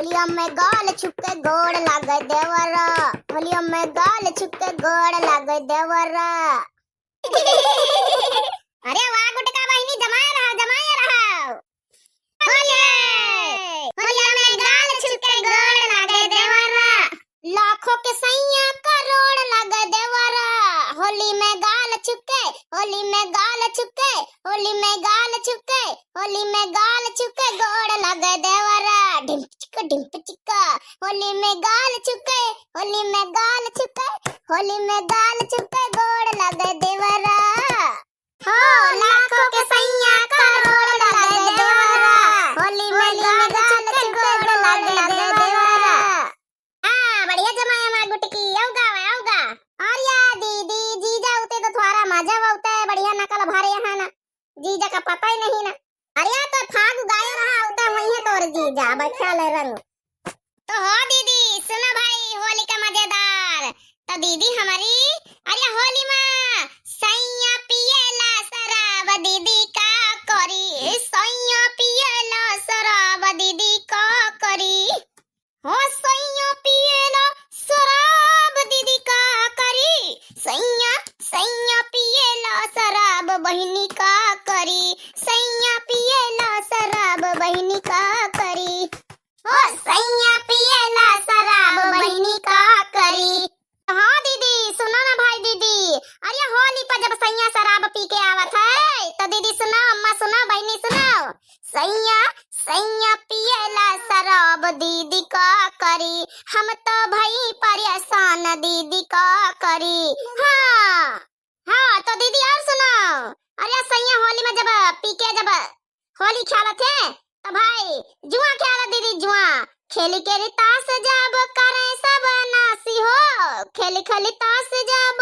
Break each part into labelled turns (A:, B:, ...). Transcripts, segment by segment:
A: होलिया में गाल छुके गोड़ लागे देवरा, होलिया में गाल छुके गोड़ लागे देवरा। अरे वाह गुटका बहिनी, जमाया रहा होलिया में गाल छुके गोड़ लागे देवरा, लाखों के सैया करोड़ लागे देवरा। होली में गाल छुके, होली में गाल छुके, होली में गाल छुके, होली में गाल छुके गोड़ लागे देवरा। डिम्प चिक्का होली में गाल छुके, होली में गाल छुके, होली में गाल छुके गोड़ लागे देवरा। हो लाखों के सैया करोड़ लागे देवरा, होली में गाल छुके गोड़ लागे देवरा। बढ़िया जमाया मार गुटकी, औगा और या दीदी जीजा उते तो थोड़ा मजा होता है, बढ़िया नकल भरे यहाँ ना, जीजा का पता ही नहीं ना। अरे तो फाग गाय रहा होता वही है तोर जीजा बैठा ले रंग। तो हो दीदी सुनो भाई होली का मजेदार। तो दीदी हमारी अरे होली में सैया पिएला शराब दीदी का करी, सैया पिएला शराब दीदी का करी। हो सैया पिएला शराब दीदी का करी, सैया पिएला शराब बहिनी का करी, सैया पिएला शराब बहिनी का करी। हो सैया पिएला शराब बहिनी का करी। हाँ दीदी सुनो ना भाई दीदी, अरे होली पर जब सैया शराब पी के आवत है तो दीदी सुनो, अम्मा सुनो, बहिनी सुनो, सैया पिएला शराब दीदी का करी, हम तो भाई परेशान दीदी का करी। हाँ तो दीदी और सुनो, अरे सैया होली में जब पी के जब होली खेलत है तो भाई जुआ खेला दीदी, जुआ खेली के ताश जब करे सब नासी हो, खेली ताश जब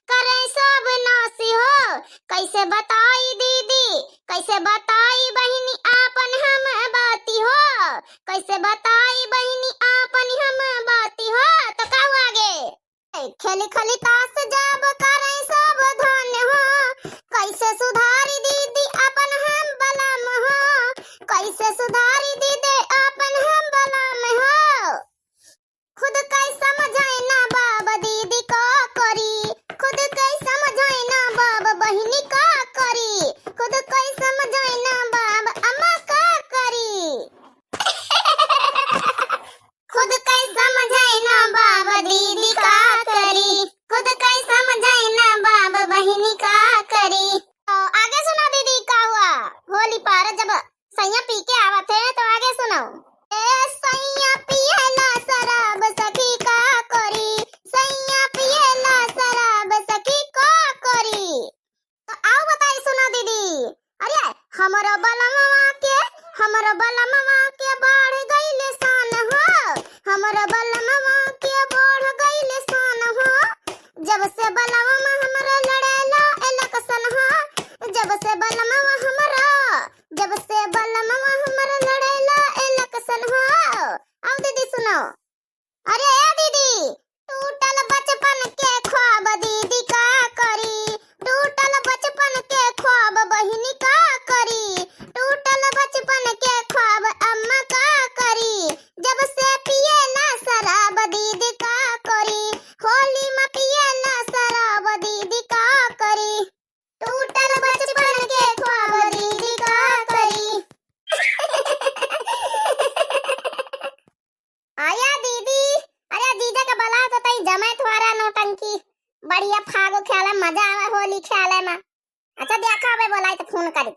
A: करे सब नासी हो। कैसे बताई दीदी, कैसे बताई बहिनी आपन हम बाती हो, कैसे बताई बहिनी आपन हम बाती हो। तो का हुआ आगे, खेली ताश जब करे सब धन हो, कैसे सुधारी दीदी अपन हम बलम हो, कैसे सुधारी दीदी अपन हम बलम हो। खुद कई समझाए ना बाबा दीदी का करी, खुद कई समझाए ना बाबा बहिनी का करी, खुद कई समझाए ना बाबा अम्मा का करी। खुद कई समझाए ना बाबा दीदी का करी, खुद कई समझाए ना बाबा बहिनी का करी। तो आगे सुनो दीदी का हुआ होली पर जब सैया पी के आवत है तो आगे सुनो। ए सैया पिएला शराब सखी का करी, सैया पिएला शराब सखी का करी। तो आओ बताई सुनो दीदी, अरे हमरो बलमवा के बढ़ गइले शान हो, हमरो बलमवा के बढ़ गइले शान हो। जब से बलमवा हमरा लड़ेला इलेक्शन हो, जब से बलमवा हमरा लड़ेला इलेक्शन हो। आओ दीदी सुनो, अरे दीदी टूटल बचपन के ख्वाब दीदी का करी, टूटल बचपन के ख्वाब बहिनी का करी, टूटल बचपन के ख्वाब अम्मा का करी। जब से पिएला शराब दीदी का करी, होली में पिएला शराब दीदी का करी, टूटल बचपन के ख्वाब दीदी का करी। आया दीदी, अरे जीजा का बला तो तई जमे तुम्हारा नौटंकी, बढ़िया फागो खेले मजा आवे होली खेले में। अच्छा देखा बे बोलाई तो फोन करी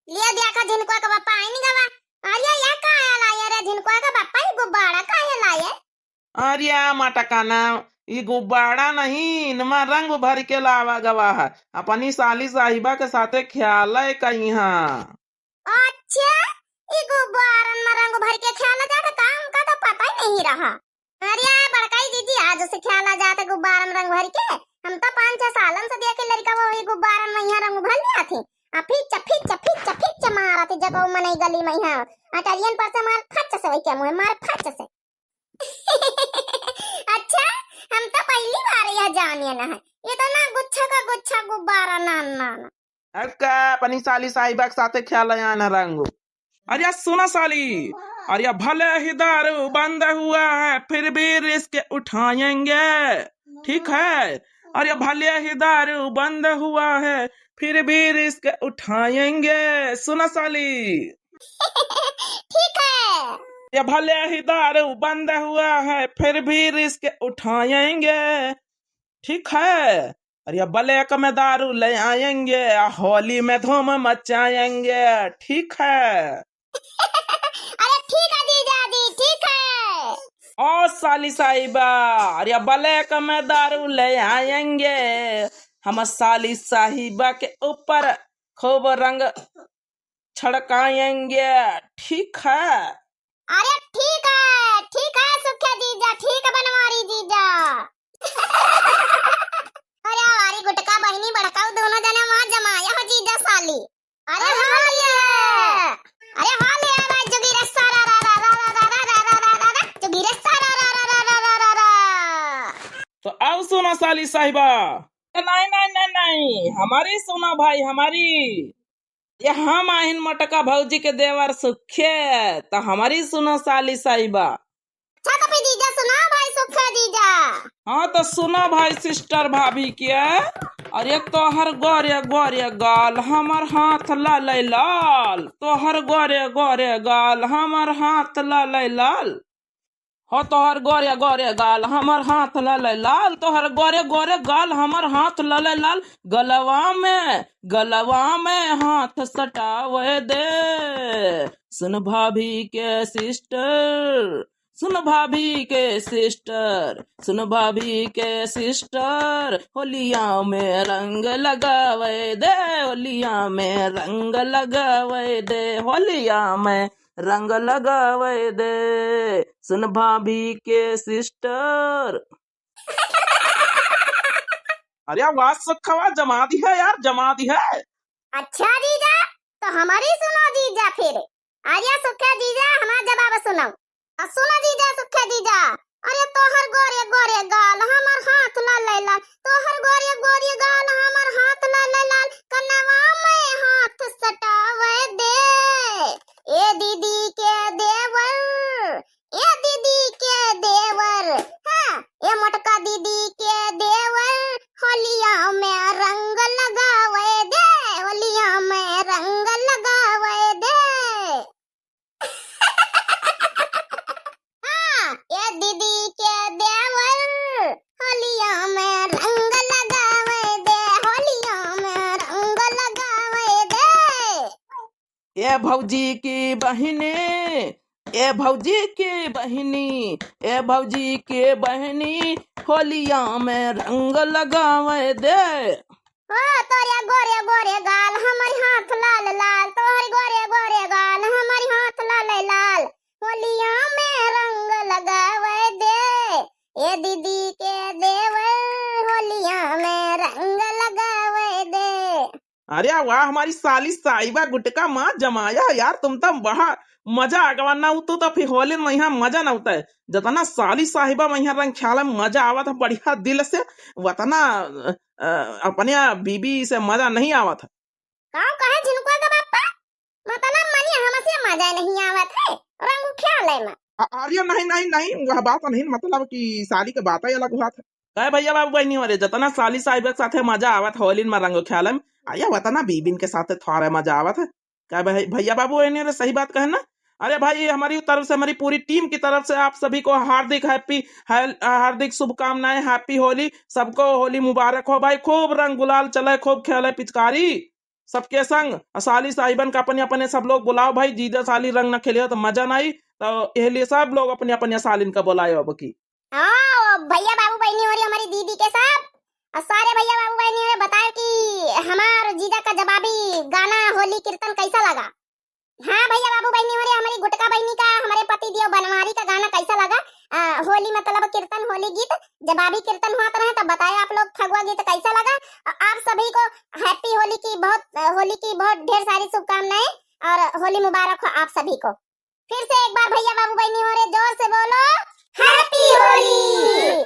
A: लिया, देखा जिनको का बापा आई नहीं गवा। अरे या का लाया रे, जिनको का बापा ही गुब्बारा काहे लाए।
B: अरे मटकाना ये गुब्बारा नहीं नमा रंग भर के लावा गवा है, अपनी साली साहिबा के साथे ख्याल कहीं।
A: अच्छा ये गुब्बारा में रंग भर के खेला जाता काम का तो पता ही नहीं रहा। अरे बड़काई दीदी आज से खेला जाता गुब्बारा में रंग भर के, हम तो 5-6 सालन से देखे लड़का वो ये गुब्बारा में यहाँ रंग भर लिया थे, फिच मारा थे जगह मनई गली में यहाँ अटरियन पर से मार फच से, वही क्या मुझे मार फच से। अच्छा हम तो पहली बार यह जानिए ना है, ये तो ना गुच्छा का गुच्छा गुब्बारा ना
B: अक्का अपनी साली साहिबा के साथे ख्याल ना रंग। अरे सुना साली, और ये भले ही दारू बंद हुआ है फिर भी रिस्क उठाएंगे, ठीक है। और ये भले ही दारू बंद हुआ है फिर भी रिस्क उठाएंगे, सुना साली।
A: ठीक है।
B: ये भले ही दारू बंद हुआ है फिर भी रिस्क उठाएंगे, ठीक है। और ये ब्लैक में दारू ले आएंगे, होली में धूम मचाएंगे, ठीक है।
A: अरे ठीक है जीजा जी, ठीक है।
B: ओ साली साहिबा, अरे ब्लैक में दारू ले आएंगे, हम साली साहिबा के ऊपर खूब रंग छिड़काएंगे, ठीक है।
A: अरे ठीक है सुखे जीजा, ठीक है बनवारी जीजा। अरे हमारी गुटका बहिनी बड़काऊ दोनों जने वहाँ जमाया हो जीजा साली। अरे हाँ ये, अरे हाँ ले भाई जोगिरे सारा रा रा रा रा रा रा रा रा रा रा, जोगिरे सारा रा रा रा रा रा रा रा।
B: तो अब सुनो साली साहिबा। नहीं नहीं नहीं नहीं, हमारी सुनो भाई, हमारी ये हम आहिन मटका भौजी के देवर सुखे, तो हमारी सुनो साली साहिबा।
A: अच्छा कपी जीजा सुना भाई सुखे जीजा।
B: हाँ तो सुनो भाई सिस्टर भाभी के। अरे तोहर गोरे गोरे गाल हमर हाथ लाल लाल, तोहर गोरे गोरे गाल हमर हाथ लाल लाल, हो तोहर गोरे गोरे गाल हमर हाथ लाल लाल, तोहर गोरे गोरे गाल हमर हाथ लाल लाल, गलवा में हाथ सटावे दे, सुन भाभी के सिस्टर, सुन भाभी के सिस्टर, सुन भाभी के सिस्टर, होलिया में रंग लगावे दे, होलिया में रंग लगावे दे, होलिया में रंग लगावे दे, सुन भाभी के सिस्टर। अरे वाह सुखवा जमा दी है यार, जमा दी है।
A: अच्छा जीजा, तो हमारी सुनो जीजा फिर। आर्या सुखे जीजा हमारा जवाब सुनो। सुनो जीजा सुखे जीजा। अरे तोहर गोरे गोरे गाल हमर हाथ लाल लाल, तोहर गोरे गोरे गाल हमर हाथ लाल लाल, कनवा में हाथ सटावे दे, ए दीदी के देवर, ए दीदी के देवर, हाँ ए मोटका दीदी के देवर, होलिया में रंग लगावे दे, होलिया में रंग लगावे दे। हाँ ए दीदी के देवर, होलिया में रंग लगावे दे, होलिया में रंग लगावे दे।
B: ए भौजी की बहिनी, ए भौजी की बहिनी, ए भौजी के बहिनी, होलिया में रंग लगावे दे।
A: तोरे गोरे गोरे गाल हमारे हाथ लाल लाल, तोहरे गोरे गोरे गाल हमारे हाथ लाल लाल, होलिया में रंग लगावे दे, ए दीदी के देवर, होलिया में रंग लगावे दे।
B: अरे वाह हमारी साली साहिबा गुटका माँ जमाया यार, तुम तो बड़ा मजा आगवा ना उतो, तो फिर होली में यहाँ मजा ना होता है, जतना साली साहिबा में यहाँ रंग ख्याल में मजा आवा था बढ़िया दिल से, वतना अपने बीबी से मजा नहीं आवा था।
A: काऊ कहे झिनुका का बापा, मतलब मनी हमसे मजा नहीं आवत है, रंग ख्याल है में।
B: अरे नहीं नहीं नहीं, वह बात नहीं, मतलब कि साली के बात ही अलग हुआ था। कहे भैया बाबू बहनी हो रहे, जतना साली साहिबा के साथे मजा आवत होली में रंग ख्याल में, आया वतना बीबिन के साथे थोड़ा मजा आवत है। क्या भैया बाबू बहनी सही बात कहे ना। अरे भाई हमारी तरफ से, हमारी पूरी टीम की तरफ से आप सभी को हार्दिक शुभकामनाएं, हैप्पी होली, सबको होली मुबारक हो भाई, खूब रंग गुलाल चले, खूब खेले पिचकारी सबके संग, साली साहिबन का अपने अपने सब लोग बुलाओ भाई, जीजा साली रंग न खेले तो मजा नहीं, तो इसलिए सब लोग अपने अपने सालिन का बुलाए अब की।
A: भैया बाबू बहनी हो रही हमारी दीदी के साथ, और सारे भैया बाबू बहनी हो बताए कि हमार जीजा का जवाबी गाना होली कीर्तन कैसा लगा। हाँ भैया बाबू बहनी हो रही हमारी गुटका बहनी का, हमारे पति देव बनवारी का गाना कैसा लगा, होली मतलब कीर्तन होली गीत जवाबी कीर्तन हुआ रहे, तो बताए आप लोग फगुआ गीत कैसा लगा। आप सभी को हैप्पी होली की बहुत ढेर सारी शुभकामनाएं और होली मुबारक हो आप सभी को। फिर से एक बार भैया बाबू बहनी हो रहे जोर से बोलो हैप्पी होली।